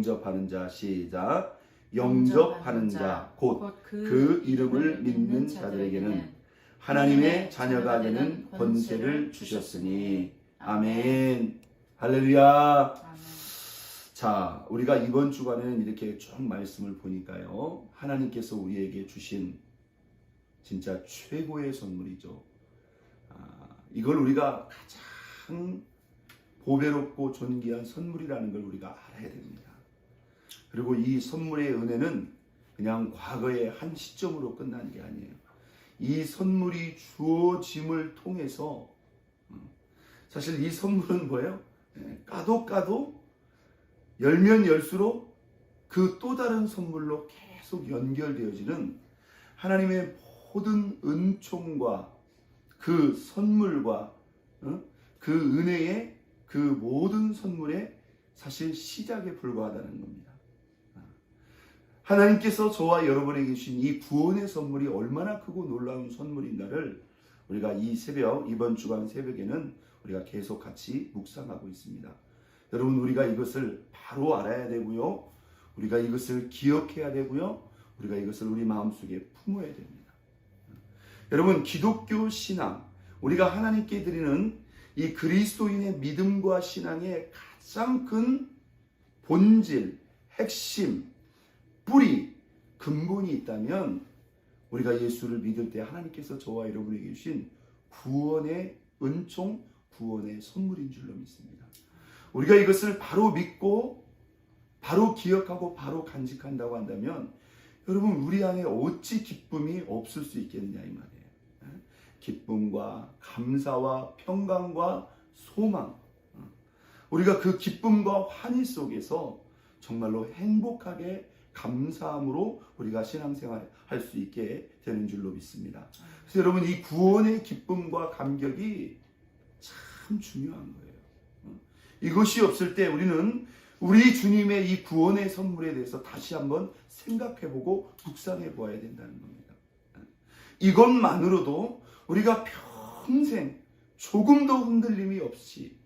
영접하는 자. 시작. 영접하는 자 곧 그 이름을 믿는 자들에게는 하나님의 자녀가 되는 권세를 주셨으니. 아멘. 할렐루야. 아멘. 자, 우리가 이번 주간에는 이렇게 쭉 말씀을 보니까요, 하나님께서 우리에게 주신 진짜 최고의 선물이죠. 이걸 우리가 가장 보배롭고 존귀한 선물이라는 걸 우리가 알아야 됩니다. 그리고 이 선물의 은혜는 그냥 과거의 한 시점으로 끝나는 게 아니에요. 이 선물이 주어짐을 통해서, 사실 이 선물은 뭐예요? 까도 열면 열수록 그 또 다른 선물로 계속 연결되어지는 하나님의 모든 은총과 그 선물과 그 은혜의 그 모든 선물의 사실 시작에 불과하다는 겁니다. 하나님께서 저와 여러분에게 주신 이 구원의 선물이 얼마나 크고 놀라운 선물인가를 우리가 이 새벽, 이번 주간 새벽에는 우리가 계속 같이 묵상하고 있습니다. 여러분, 우리가 이것을 바로 알아야 되고요, 우리가 이것을 기억해야 되고요, 우리가 이것을 우리 마음속에 품어야 됩니다. 여러분, 기독교 신앙, 우리가 하나님께 드리는 이 그리스도인의 믿음과 신앙의 가장 큰 본질, 핵심, 뿌리, 근본이 있다면 우리가 예수를 믿을 때 하나님께서 저와 여러분에게 주신 구원의 은총, 구원의 선물인 줄로 믿습니다. 우리가 이것을 바로 믿고 바로 기억하고 바로 간직한다고 한다면 여러분, 우리 안에 어찌 기쁨이 없을 수 있겠느냐 이 말이에요. 기쁨과 감사와 평강과 소망, 우리가 그 기쁨과 환희 속에서 정말로 행복하게 감사함으로 우리가 신앙생활 할 수 있게 되는 줄로 믿습니다. 그래서 여러분, 이 구원의 기쁨과 감격이 참 중요한 거예요. 이것이 없을 때 우리는 우리 주님의 이 구원의 선물에 대해서 다시 한번 생각해보고 묵상해 보아야 된다는 겁니다. 이것만으로도 우리가 평생 조금도 흔들림이 없이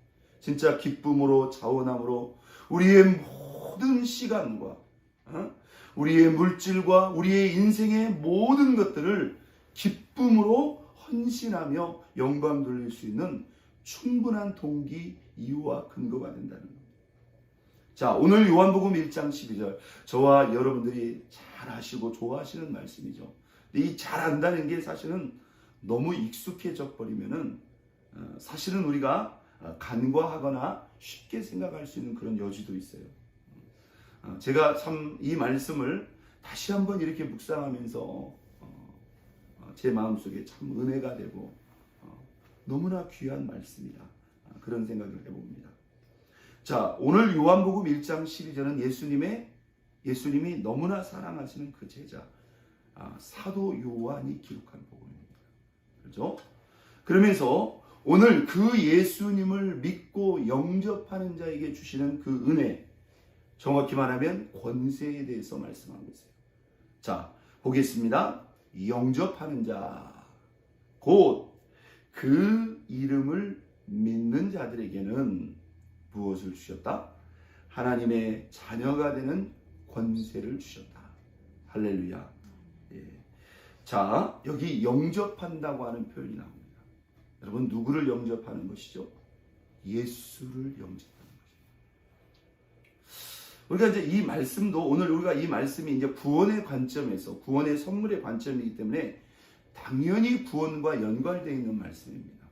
진짜 기쁨으로 자원함으로 우리의 모든 시간과 우리의 물질과 우리의 인생의 모든 것들을 기쁨으로 헌신하며 영광 돌릴 수 있는 충분한 동기, 이유와 근거가 된다는 겁니다. 자, 오늘 요한복음 1장 12절, 저와 여러분들이 잘 아시고 좋아하시는 말씀이죠. 근데 이 잘 안다는 게 사실은 너무 익숙해져 버리면은 사실은 우리가 간과하거나 쉽게 생각할 수 있는 그런 여지도 있어요. 제가 참 이 말씀을 다시 한번 이렇게 묵상하면서 제 마음속에 참 은혜가 되고 너무나 귀한 말씀이다, 그런 생각을 해봅니다. 자, 오늘 요한복음 1장 12절은 예수님이 너무나 사랑하시는 그 제자 사도 요한이 기록한 복음입니다. 그렇죠? 그러면서 오늘 그 예수님을 믿고 영접하는 자에게 주시는 그 은혜, 정확히 말하면 권세에 대해서 말씀하고 있어요. 자, 보겠습니다. 영접하는 자, 곧 그 이름을 믿는 자들에게는 무엇을 주셨다? 하나님의 자녀가 되는 권세를 주셨다. 할렐루야. 예. 자, 여기 영접한다고 하는 표현이 나옵니다. 여러분, 누구를 영접하는 것이죠? 예수를 영접하는 것입니다. 우리가 이제 이 말씀도, 오늘 우리가 이 말씀이 이제 구원의 관점에서, 구원의 선물의 관점이기 때문에 당연히 구원과 연관되어 있는 말씀입니다.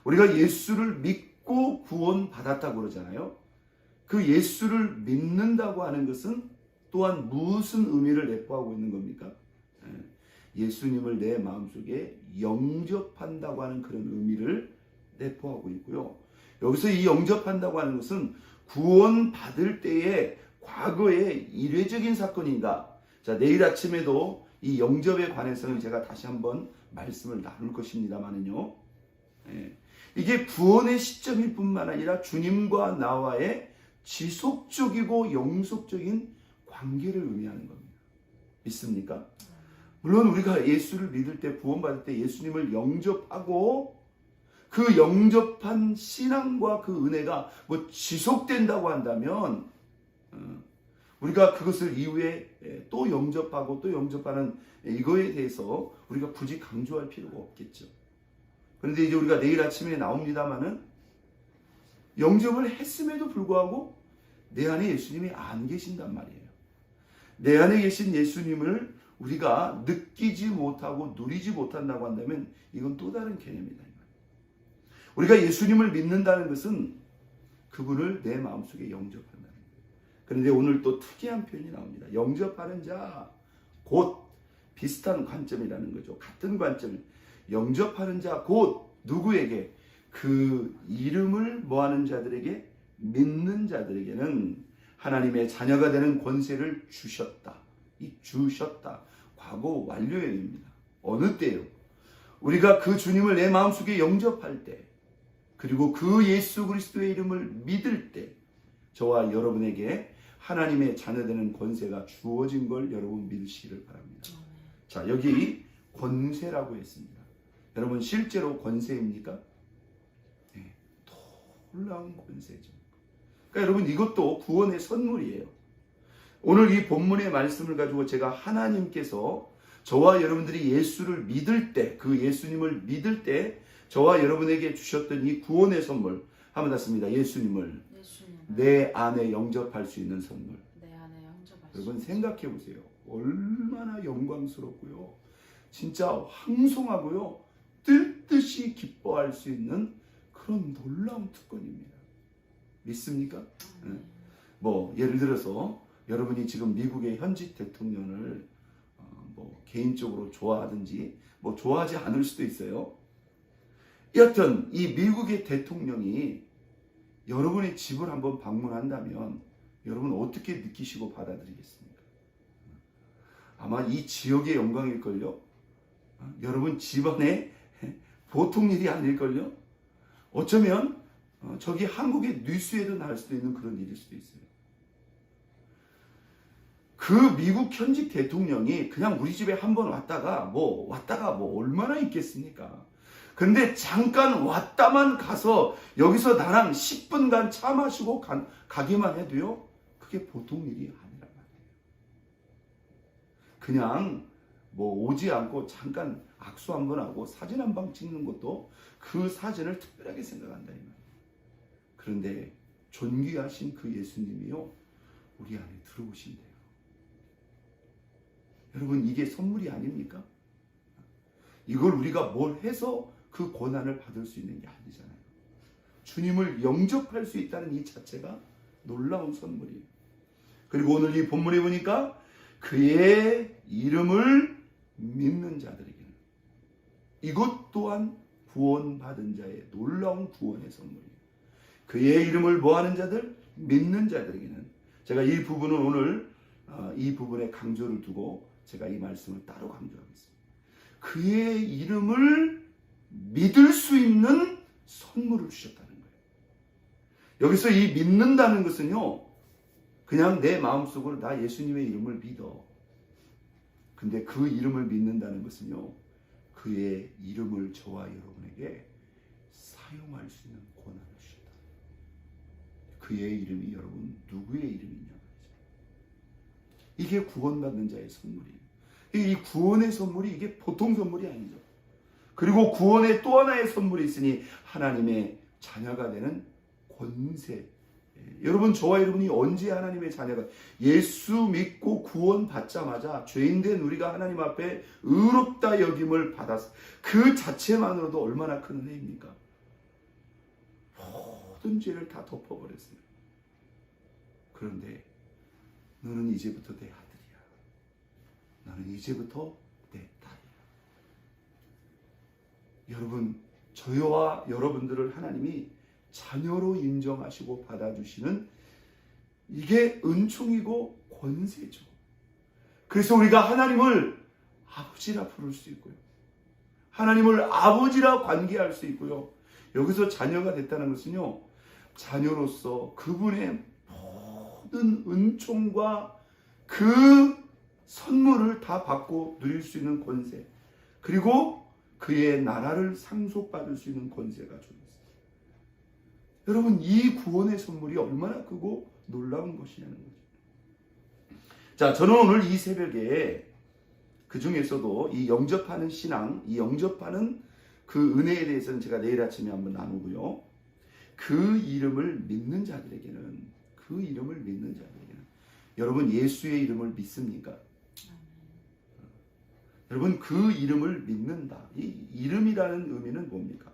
우리가 예수를 믿고 구원 받았다고 그러잖아요. 그 예수를 믿는다고 하는 것은 또한 무슨 의미를 내포하고 있는 겁니까? 예수님을 내 마음속에 영접한다고 하는 그런 의미를 내포하고 있고요. 여기서 이 영접한다고 하는 것은 구원 받을 때의 과거의 이례적인 사건인가? 자, 내일 아침에도 이 영접에 관해서는 제가 다시 한번 말씀을 나눌 것입니다만은요. 이게 구원의 시점일 뿐만 아니라 주님과 나와의 지속적이고 영속적인 관계를 의미하는 겁니다. 믿습니까? 물론 우리가 예수를 믿을 때, 구원받을 때 예수님을 영접하고 그 영접한 신앙과 그 은혜가 뭐 지속된다고 한다면 우리가 그것을 이후에 또 영접하고 또 영접하는 이거에 대해서 우리가 굳이 강조할 필요가 없겠죠. 그런데 이제 우리가 내일 아침에 나옵니다마는 영접을 했음에도 불구하고 내 안에 예수님이 안 계신단 말이에요. 내 안에 계신 예수님을 우리가 느끼지 못하고 누리지 못한다고 한다면 이건 또 다른 개념이다. 우리가 예수님을 믿는다는 것은 그분을 내 마음속에 영접한다는 거예요. 그런데 오늘 또 특이한 표현이 나옵니다. 영접하는 자, 곧 비슷한 관점이라는 거죠. 같은 관점. 영접하는 자, 곧 누구에게? 그 이름을 뭐하는 자들에게? 믿는 자들에게는 하나님의 자녀가 되는 권세를 주셨다. 이 주셨다. 과거 완료형입니다. 어느 때요? 우리가 그 주님을 내 마음속에 영접할 때, 그리고 그 예수 그리스도의 이름을 믿을 때 저와 여러분에게 하나님의 자녀되는 권세가 주어진 걸 여러분 믿으시기를 바랍니다. 자, 여기 권세라고 했습니다. 여러분 실제로 권세입니까? 네, 놀라운 권세죠. 그러니까 여러분 이것도 구원의 선물이에요. 오늘 이 본문의 말씀을 가지고 제가 하나님께서 저와 여러분들이 예수를 믿을 때, 그 예수님을 믿을 때 저와 여러분에게 주셨던 이 구원의 선물, 한번 닿습니다. 예수님을 내 안에 영접할 수 있는 선물. 여러분 생각해 보세요. 얼마나 영광스럽고요. 진짜 황송하고요. 뜰 듯이 기뻐할 수 있는 그런 놀라운 특권입니다. 믿습니까? 뭐 예를 들어서 여러분이 지금 미국의 현직 대통령을 뭐 개인적으로 좋아하든지 뭐 좋아하지 않을 수도 있어요. 여하튼 이 미국의 대통령이 여러분의 집을 한번 방문한다면 여러분 어떻게 느끼시고 받아들이겠습니까? 아마 이 지역의 영광일걸요. 여러분 집안에 보통 일이 아닐걸요. 어쩌면 저기 한국의 뉴스에도 나올 수도 있는 그런 일일 수도 있어요. 그 미국 현직 대통령이 그냥 우리 집에 한번 왔다가 뭐 얼마나 있겠습니까? 근데 잠깐 왔다만 가서 여기서 나랑 10분간 차 마시고 가기만 해도요, 그게 보통 일이 아니란 말이에요. 그냥 뭐 오지 않고 잠깐 악수 한번 하고 사진 한 방 찍는 것도 그 사진을 특별하게 생각한다 이 말이에요. 그런데 존귀하신 그 예수님이요, 우리 안에 들어오신대요. 여러분 이게 선물이 아닙니까? 이걸 우리가 뭘 해서 그 권한을 받을 수 있는 게 아니잖아요. 주님을 영접할 수 있다는 이 자체가 놀라운 선물이에요. 그리고 오늘 이 본문에 보니까 그의 이름을 믿는 자들에게는 이것 또한 구원받은 자의 놀라운 구원의 선물이에요. 그의 이름을 뭐하는 자들? 믿는 자들에게는. 제가 이 부분은 오늘 이 부분에 강조를 두고 제가 이 말씀을 따로 강조하겠습니다. 그의 이름을 믿을 수 있는 선물을 주셨다는 거예요. 여기서 이 믿는다는 것은요, 그냥 내 마음속으로 나 예수님의 이름을 믿어. 근데 그 이름을 믿는다는 것은요, 그의 이름을 저와 여러분에게 사용할 수 있는 권한을 주셨다. 그의 이름이 여러분 누구의 이름이냐 말이죠. 이게 구원받는 자의 선물이에요. 이 구원의 선물이 이게 보통 선물이 아니죠. 그리고 구원의 또 하나의 선물이 있으니 하나님의 자녀가 되는 권세. 여러분 저와 여러분이 언제 하나님의 자녀가, 예수 믿고 구원 받자마자 죄인된 우리가 하나님 앞에 의롭다 여김을 받았어. 그 자체만으로도 얼마나 큰 은혜입니까? 모든 죄를 다 덮어버렸어요. 그런데 너는 이제부터 내 아들이야. 나는 이제부터 내 딸이야. 여러분, 저와 여러분들을 하나님이 자녀로 인정하시고 받아주시는 이게 은총이고 권세죠. 그래서 우리가 하나님을 아버지라 부를 수 있고요. 하나님을 아버지라 관계할 수 있고요. 여기서 자녀가 됐다는 것은요, 자녀로서 그분의 모든 은총과 그 선물을 다 받고 누릴 수 있는 권세, 그리고 그의 나라를 상속받을 수 있는 권세가 주어졌어요. 여러분 이 구원의 선물이 얼마나 크고 놀라운 것이냐는 거죠. 자, 저는 오늘 이 새벽에 그 중에서도 이 영접하는 신앙, 이 영접하는 그 은혜에 대해서는 제가 내일 아침에 한번 나누고요. 그 이름을 믿는 자들에게는 여러분 예수의 이름을 믿습니까? 여러분 그 이름을 믿는다. 이 이름이라는 의미는 뭡니까?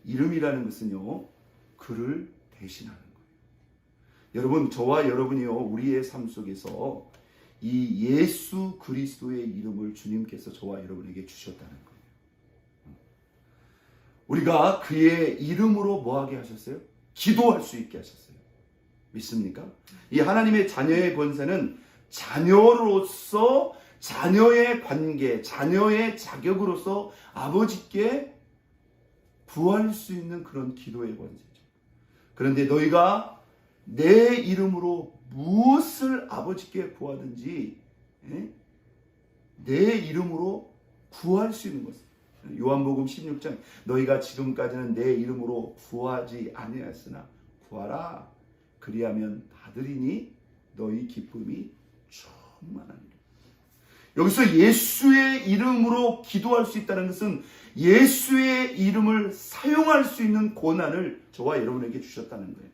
이름이라는 것은요, 그를 대신하는 거예요. 여러분, 저와 여러분이요, 우리의 삶 속에서 이 예수 그리스도의 이름을 주님께서 저와 여러분에게 주셨다는 거예요. 우리가 그의 이름으로 뭐하게 하셨어요? 기도할 수 있게 하셨어요. 믿습니까? 이 하나님의 자녀의 권세는 자녀로서 자녀의 관계, 자녀의 자격으로서 아버지께 구할 수 있는 그런 기도의 권세죠. 그런데 너희가 내 이름으로 무엇을 아버지께 구하든지 내 이름으로 구할 수 있는 것은, 요한복음 16장 너희가 지금까지는 내 이름으로 구하지 아니하였으나 구하라 그리하면 받으리니 너희 기쁨이 충만하니라. 여기서 예수의 이름으로 기도할 수 있다는 것은 예수의 이름을 사용할 수 있는 권한을 저와 여러분에게 주셨다는 거예요.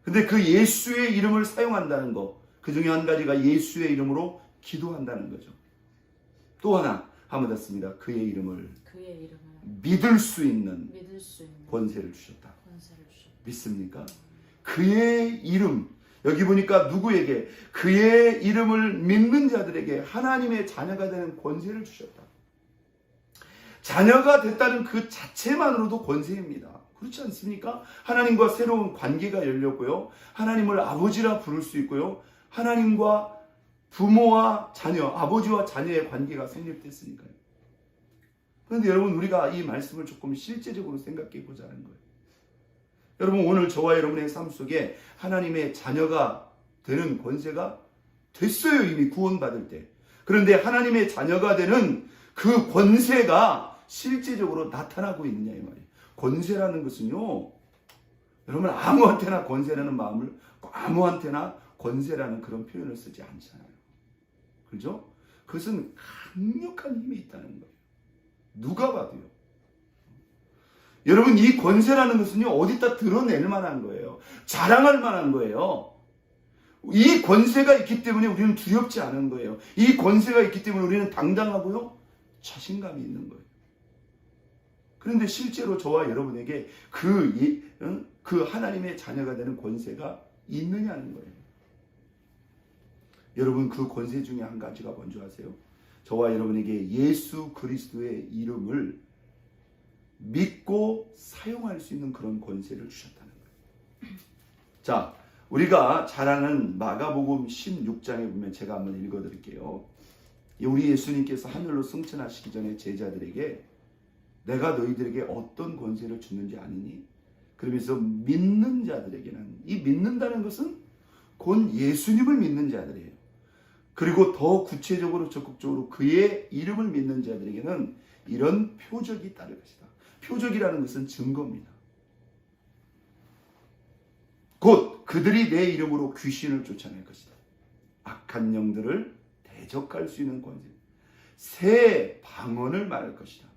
근데 그 예수의 이름을 사용한다는 것, 그 중에 한 가지가 예수의 이름으로 기도한다는 거죠. 또 하나 한번 더 그의 이름을 믿을 수 있는 권세를 주셨다. 믿습니까? 그의 이름, 여기 보니까 누구에게? 그의 이름을 믿는 자들에게 하나님의 자녀가 되는 권세를 주셨다. 자녀가 됐다는 그 자체만으로도 권세입니다. 그렇지 않습니까? 하나님과 새로운 관계가 열렸고요. 하나님을 아버지라 부를 수 있고요. 하나님과 부모와 자녀, 아버지와 자녀의 관계가 성립됐으니까요. 그런데 여러분, 우리가 이 말씀을 조금 실제적으로 생각해 보자는 거예요. 여러분, 오늘 저와 여러분의 삶 속에 하나님의 자녀가 되는 권세가 됐어요. 이미 구원받을 때. 그런데 하나님의 자녀가 되는 그 권세가 실제적으로 나타나고 있느냐 이 말이에요. 권세라는 것은요, 여러분 아무한테나 권세라는 마음을, 아무한테나 권세라는 그런 표현을 쓰지 않잖아요. 그죠? 그것은 강력한 힘이 있다는 거예요. 누가 봐도요. 여러분, 이 권세라는 것은요, 어디다 드러낼 만한 거예요. 자랑할 만한 거예요. 이 권세가 있기 때문에 우리는 두렵지 않은 거예요. 이 권세가 있기 때문에 우리는 당당하고요, 자신감이 있는 거예요. 그런데 실제로 저와 여러분에게 그 하나님의 자녀가 되는 권세가 있느냐는 거예요. 여러분, 그 권세 중에 한 가지가 뭔지 아세요? 저와 여러분에게 예수 그리스도의 이름을 믿고 사용할 수 있는 그런 권세를 주셨다는 거예요. 자, 우리가 잘 아는 마가복음 16장에 보면 제가 한번 읽어드릴게요. 우리 예수님께서 하늘로 승천하시기 전에 제자들에게 내가 너희들에게 어떤 권세를 주는지 아니니? 그러면서 믿는 자들에게는, 이 믿는다는 것은 곧 예수님을 믿는 자들이에요. 그리고 더 구체적으로 적극적으로 그의 이름을 믿는 자들에게는 이런 표적이 따를 것이다. 표적이라는 것은 증거입니다. 곧 그들이 내 이름으로 귀신을 쫓아낼 것이다. 악한 영들을 대적할 수 있는 권세, 새 방언을 말할 것이다.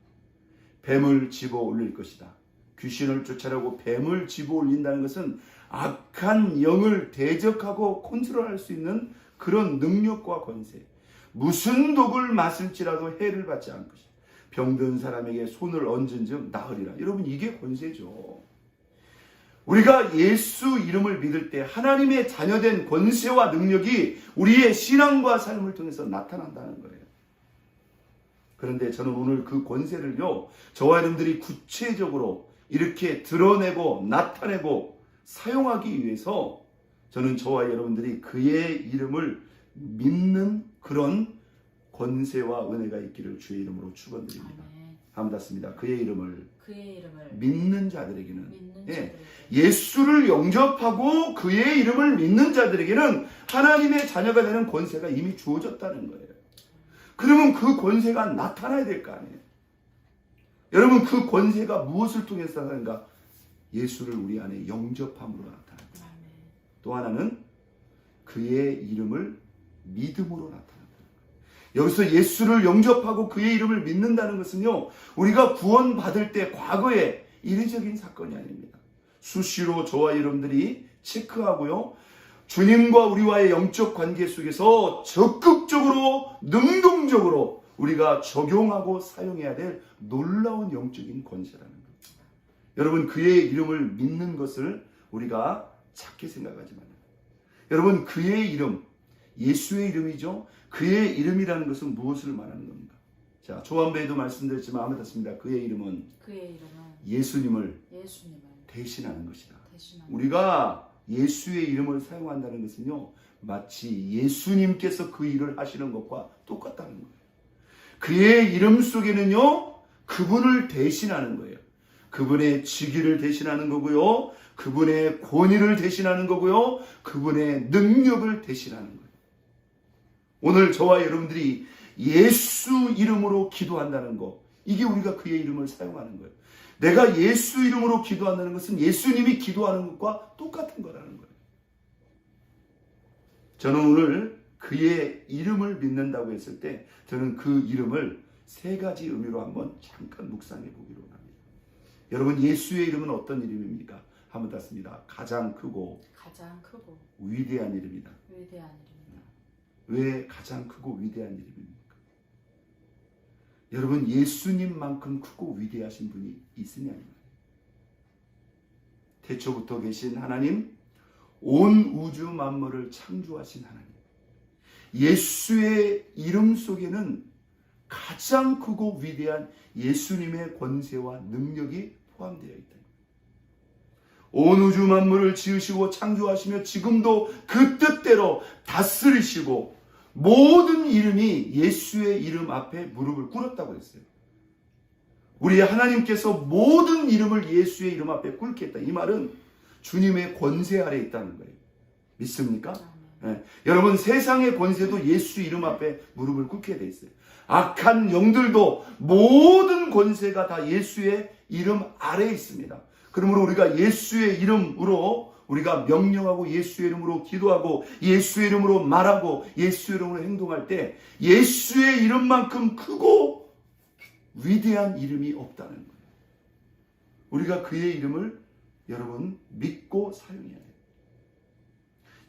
뱀을 집어 올릴 것이다. 귀신을 쫓아내고 뱀을 집어 올린다는 것은 악한 영을 대적하고 컨트롤할 수 있는 그런 능력과 권세. 무슨 독을 마실지라도 해를 받지 않을 것이다. 병든 사람에게 손을 얹은 즉 나으리라. 여러분, 이게 권세죠. 우리가 예수 이름을 믿을 때 하나님의 자녀된 권세와 능력이 우리의 신앙과 삶을 통해서 나타난다는 거예요. 그런데 저는 오늘 그 권세를요, 저와 여러분들이 구체적으로 이렇게 드러내고 나타내고 사용하기 위해서 저는 저와 여러분들이 그의 이름을 믿는 그런 권세와 은혜가 있기를 주의 이름으로 축원드립니다. 감사합니다. 그의 이름을 믿는 자들에게는, 예수를 영접하고 그의 이름을 믿는 자들에게는 하나님의 자녀가 되는 권세가 이미 주어졌다는 거예요. 그러면 그 권세가 나타나야 될 거 아니에요. 여러분, 그 권세가 무엇을 통해서 나타나는가? 예수를 우리 안에 영접함으로 나타납니다. 또 하나는 그의 이름을 믿음으로 나타난다. 여기서 예수를 영접하고 그의 이름을 믿는다는 것은요, 우리가 구원받을 때 과거의 이례적인 사건이 아닙니다. 수시로 저와 여러분들이 체크하고요, 주님과 우리와의 영적 관계 속에서 적극적으로 능동적으로 우리가 적용하고 사용해야 될 놀라운 영적인 권세라는 겁니다. 여러분, 그의 이름을 믿는 것을 우리가 작게 생각하지 말아요. 여러분, 그의 이름, 예수의 이름이죠. 그의 이름이라는 것은 무엇을 말하는 겁니까? 자, 조한배에도 말씀드렸지만 아무 렇습니다. 그의 이름은 예수님을 대신하는 것이다. 우리가 예수의 이름을 사용한다는 것은요, 마치 예수님께서 그 일을 하시는 것과 똑같다는 거예요. 그의 이름 속에는요, 그분을 대신하는 거예요. 그분의 직위를 대신하는 거고요, 그분의 권위를 대신하는 거고요, 그분의 능력을 대신하는 거예요. 오늘 저와 여러분들이 예수 이름으로 기도한다는 거, 이게 우리가 그의 이름을 사용하는 거예요. 내가 예수 이름으로 기도한다는 것은 예수님이 기도하는 것과 똑같은 거라는 거예요. 저는 오늘 그의 이름을 믿는다고 했을 때 저는 그 이름을 세 가지 의미로 한번 잠깐 묵상해 보기로 합니다. 여러분, 예수의 이름은 어떤 이름입니까? 한번 땄습니다. 가장 크고 위대한 이름이다. 왜 가장 크고 위대한 이름입니까? 여러분, 예수님만큼 크고 위대하신 분이 있으냐? 태초부터 계신 하나님, 온 우주 만물을 창조하신 하나님, 예수의 이름 속에는 가장 크고 위대한 예수님의 권세와 능력이 포함되어 있다. 온 우주 만물을 지으시고 창조하시며 지금도 그 뜻대로 다스리시고 모든 이름이 예수의 이름 앞에 무릎을 꿇었다고 했어요. 우리 하나님께서 모든 이름을 예수의 이름 앞에 꿇게 했다. 이 말은 주님의 권세 아래 있다는 거예요. 믿습니까? 네. 여러분, 세상의 권세도 예수 이름 앞에 무릎을 꿇게 돼 있어요. 악한 영들도 모든 권세가 다 예수의 이름 아래에 있습니다. 그러므로 우리가 예수의 이름으로 우리가 명령하고 예수의 이름으로 기도하고 예수의 이름으로 말하고 예수의 이름으로 행동할 때 예수의 이름만큼 크고 위대한 이름이 없다는 거예요. 우리가 그의 이름을 여러분 믿고 사용해야 돼요.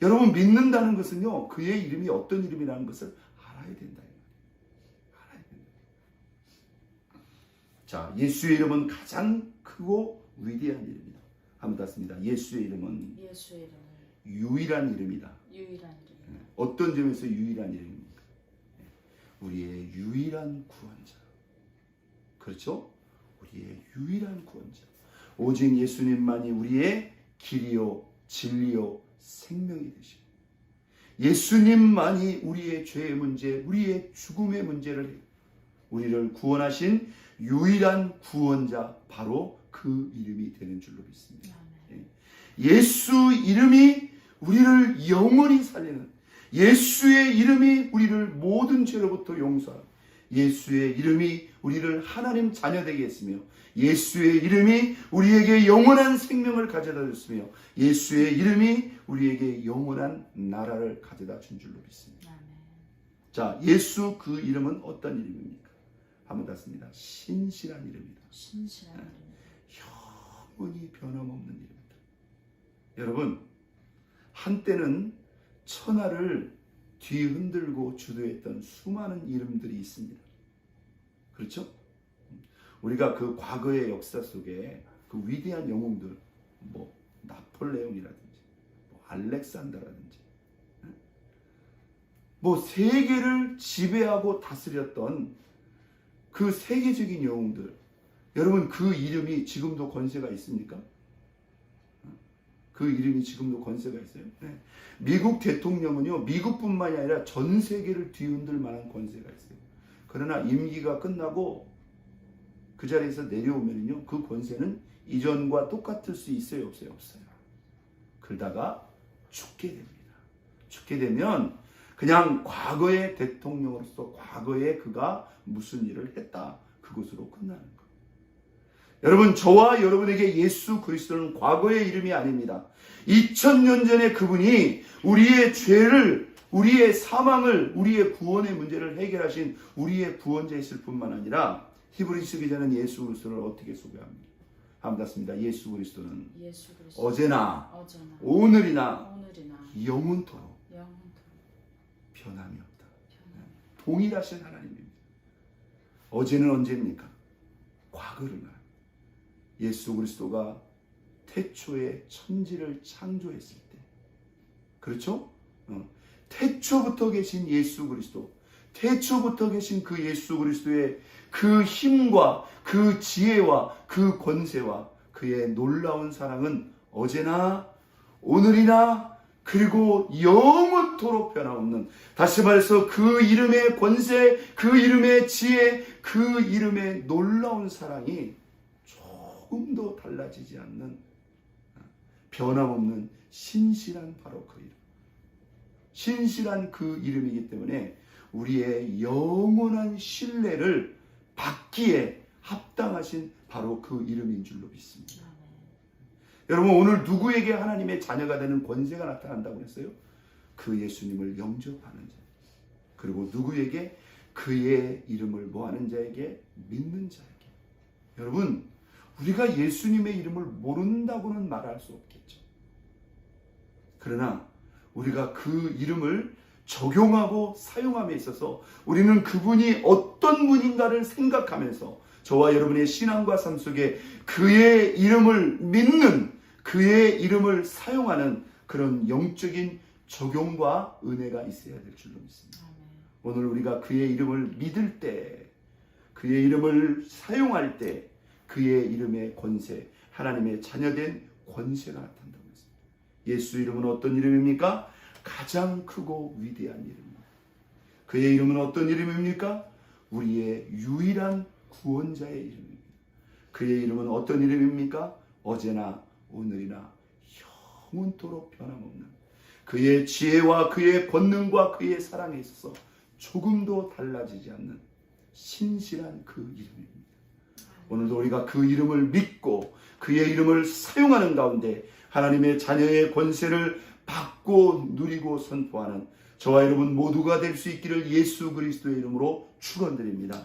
여러분, 믿는다는 것은요, 그의 이름이 어떤 이름이라는 것을 알아야 된다. 알아야 된다. 자, 예수의 이름은 가장 크고 위대한 이름이다. 한번 땄습니다. 예수의 이름은 유일한 이름이다. 어떤 점에서 유일한 이름입니까? 우리의 유일한 구원자. 그렇죠? 우리의 유일한 구원자. 오직 예수님만이 우리의 길이요 진리요 생명이 되시고, 예수님만이 우리의 죄의 문제, 우리의 죽음의 문제를 우리를 구원하신 유일한 구원자, 바로 그 이름이 되는 줄로 믿습니다. 예수 이름이 우리를 영원히 살리는, 예수의 이름이 우리를 모든 죄로부터 용서하는, 예수의 이름이 우리를 하나님 자녀되게 했으며, 예수의 이름이 우리에게 영원한 생명을 가져다 줬으며, 예수의 이름이 우리에게 영원한 나라를 가져다 준 줄로 믿습니다. 자, 예수 그 이름은 어떤 이름입니까? 한번 땄습니다. 신실한 이름이다. 영원히 변함없는 이름이다. 여러분, 한때는 천하를 뒤흔들고 주도했던 수많은 이름들이 있습니다. 그렇죠? 우리가 그 과거의 역사 속에 그 위대한 영웅들, 뭐 나폴레옹이라든지 뭐 알렉산더라든지, 뭐 세계를 지배하고 다스렸던 그 세계적인 영웅들, 여러분, 그 이름이 지금도 권세가 있습니까? 그 이름이 지금도 권세가 있어요. 네. 미국 대통령은요, 미국뿐만이 아니라 전 세계를 뒤흔들 만한 권세가 있어요. 그러나 임기가 끝나고 그 자리에서 내려오면요, 그 권세는 이전과 똑같을 수 있어요, 없어요? 없어요. 그러다가 죽게 됩니다. 죽게 되면 그냥 과거의 대통령으로서 과거에 그가 무슨 일을 했다, 그것으로 끝나는 거예요. 여러분, 저와 여러분에게 예수 그리스도는 과거의 이름이 아닙니다. 2000년 전에 그분이 우리의 죄를, 우리의 사망을, 우리의 구원의 문제를 해결하신 우리의 구원자이실 뿐만 아니라 히브리서 기자는 예수 그리스도를 어떻게 소개합니까? 함같습니다. 예수 그리스도는 어제나 오늘이나 영원토록 변함이 없다. 동일하신 하나님입니다. 어제는 언제입니까? 과거를 말합니다. 예수 그리스도가 태초에 천지를 창조했을 때, 그렇죠? 태초부터 계신 예수 그리스도, 태초부터 계신 그 예수 그리스도의 그 힘과 그 지혜와 그 권세와 그의 놀라운 사랑은 어제나 오늘이나 그리고 영원토록 변함없는, 다시 말해서 그 이름의 권세, 그 이름의 지혜, 그 이름의 놀라운 사랑이 조금도 달라지지 않는 변함없는 신실한 바로 그 이름, 신실한 그 이름이기 때문에 우리의 영원한 신뢰를 받기에 합당하신 바로 그 이름인 줄로 믿습니다. 여러분, 오늘 누구에게 하나님의 자녀가 되는 권세가 나타난다고 했어요? 그 예수님을 영접하는 자, 그리고 누구에게? 그의 이름을 뭐하는 자에게? 믿는 자에게. 여러분, 우리가 예수님의 이름을 모른다고는 말할 수 없겠죠. 그러나 우리가 그 이름을 적용하고 사용함에 있어서 우리는 그분이 어떤 분인가를 생각하면서 저와 여러분의 신앙과 삶 속에 그의 이름을 믿는, 그의 이름을 사용하는 그런 영적인 적용과 은혜가 있어야 될 줄로 믿습니다. 오늘 우리가 그의 이름을 믿을 때, 그의 이름을 사용할 때 그의 이름의 권세, 하나님의 자녀된 권세가 나타난다고 했습니다. 예수 이름은 어떤 이름입니까? 가장 크고 위대한 이름입니다. 그의 이름은 어떤 이름입니까? 우리의 유일한 구원자의 이름입니다. 그의 이름은 어떤 이름입니까? 어제나 오늘이나 영원토록 변함없는 그의 지혜와 그의 권능과 그의 사랑에 있어서 조금도 달라지지 않는 신실한 그 이름입니다. 오늘도 우리가 그 이름을 믿고 그의 이름을 사용하는 가운데 하나님의 자녀의 권세를 받고 누리고 선포하는 저와 여러분 모두가 될 수 있기를 예수 그리스도의 이름으로 축원드립니다.